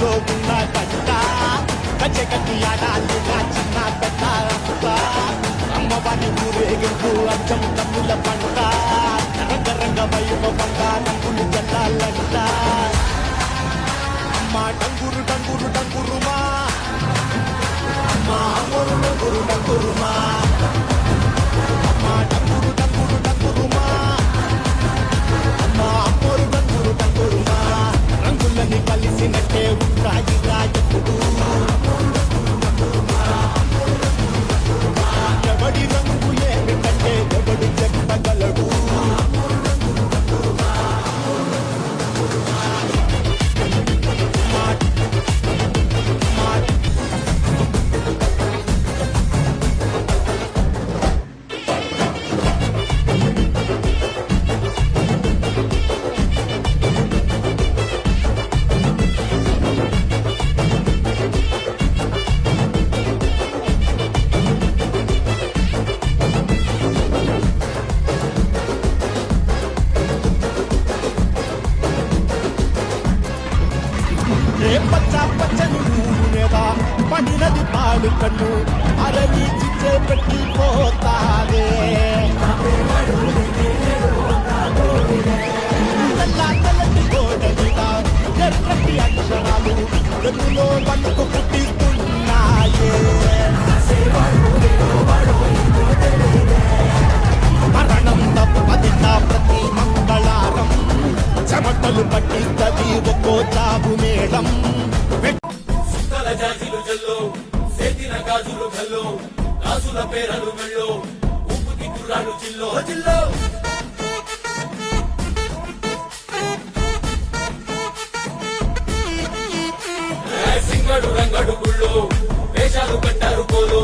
ఊళ్ళో ఉన్న కట్ట కచ్చెకట్టి ఆడాలిగా చిన్న పెద్ద అమ్మవారి ఊరేగింపు అచ్చం తమ్ముల పంట రంగరంగ వైభవంగా రంగులు చల్లాలంట అమ్మ డంగురు డంగురు డంగురుమా అమ్మ అమ్మోరు డంగురు డంగురుమా అమ్మ డంగురు డంగురు డంగురుమా అమ్మ అమ్మోరు డంగురు డంగురుమా రంగులని కలిసినట్టే ఉంటాయి రాజపుడు ఎవడి రంగు ఏమిటంటే ఎవడు చెప్పగలడు పచ్చని మీద పండినది పాలు కన్ను అరని చిచ్చే పెట్టి పోతాదే తెల్లటి గోడ మీద ఎర్రటి అక్షరాలు వెన్నులో పలుకు పుట్టిస్తున్నాయే మరణం తప్పదిట ప్రతి మంగళారం చెమటలు పట్టిస్తది ఒక్కో చావు మేడం జాజీలు జల్లో సేతిన గాజులు గల్లో రాసుల పేరలు మెళ్ళో ఉప్పు తిక్కురాలు జిల్లో జిల్లో సింగడు రంగడు గుళ్ళో వేషాలు కట్టారు కోలు